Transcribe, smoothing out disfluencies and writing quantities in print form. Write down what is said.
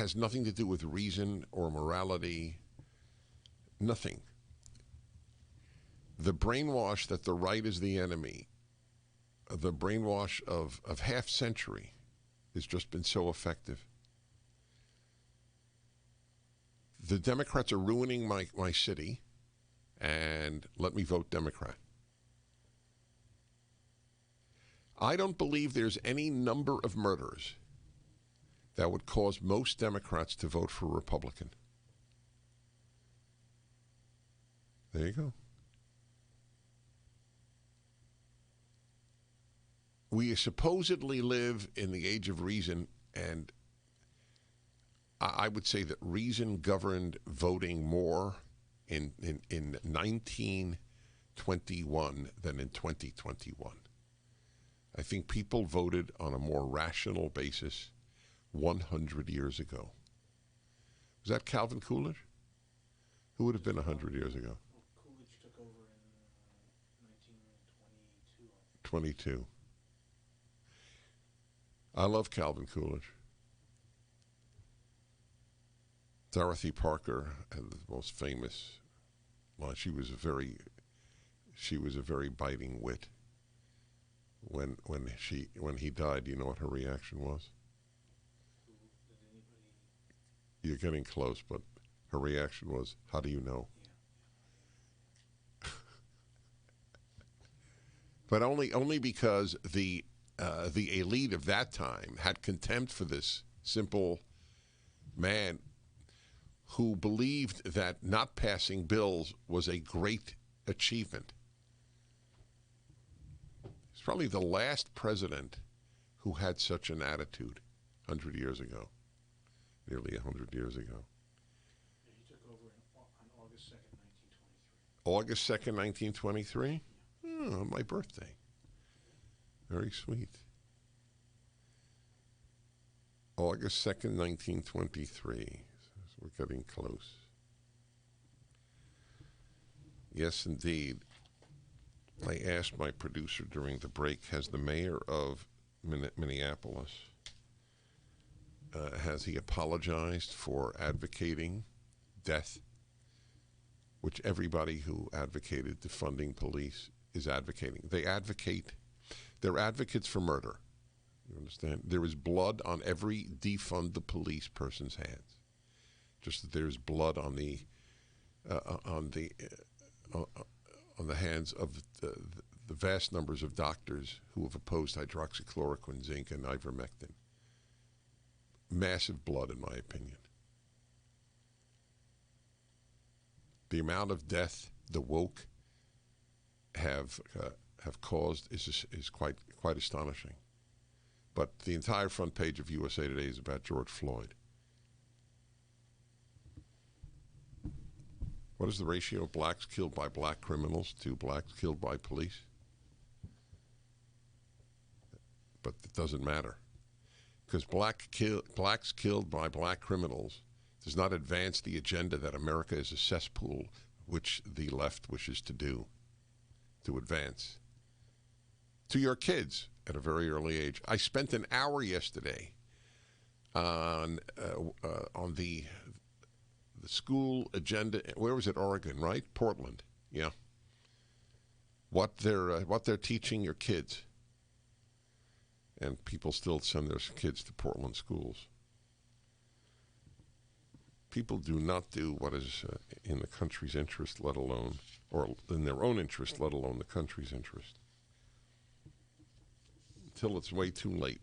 has nothing to do with reason or morality. Nothing. The brainwash that the right is the enemy, the brainwash of half century, has just been so effective. The Democrats are ruining my city, and let me vote Democrat. I don't believe there's any number of murders that would cause most Democrats to vote for Republican. There you go. We supposedly live in the age of reason, and I would say that reason governed voting more in 1921 than in 2021. I think people voted on a more rational basis 100 years ago. Was that Calvin Coolidge? Who would have been 100 years ago? Well, Coolidge took over in 1922. 22. I love Calvin Coolidge. Dorothy Parker had the most famous line. She was a very biting wit. When he died, you know what her reaction was? You're getting close, but her reaction was, "How do you know?" Yeah. But only because the elite of that time had contempt for this simple man who believed that not passing bills was a great achievement. He's probably the last president who had such an attitude 100 years ago, nearly 100 years ago. Yeah, he took over on August 2nd, 1923. August 2nd, 1923? Oh, on my birthday. Very sweet. August 2nd, 1923. So we're getting close. Yes, indeed. I asked my producer during the break, has the mayor of Minneapolis, has he apologized for advocating death, which everybody who advocated defunding police is advocating. They're advocates for murder. You understand? There is blood on every defund the police person's hands. Just that there's blood on the hands of the vast numbers of doctors who have opposed hydroxychloroquine, zinc, and ivermectin. Massive blood, in my opinion. The amount of death the woke have caused is quite astonishing. But the entire front page of USA Today is about George Floyd. What is the ratio of blacks killed by black criminals to blacks killed by police? But it doesn't matter. Because blacks killed by black criminals does not advance the agenda that America is a cesspool, which the left wishes to advance. To your kids at a very early age. I spent an hour yesterday on the school agenda. Where was it? Oregon, right? Portland. Yeah. What they're teaching your kids, and people still send their kids to Portland schools. People do not do what is in the country's interest, let alone, or in their own interest, let alone the country's interest, until it's way too late.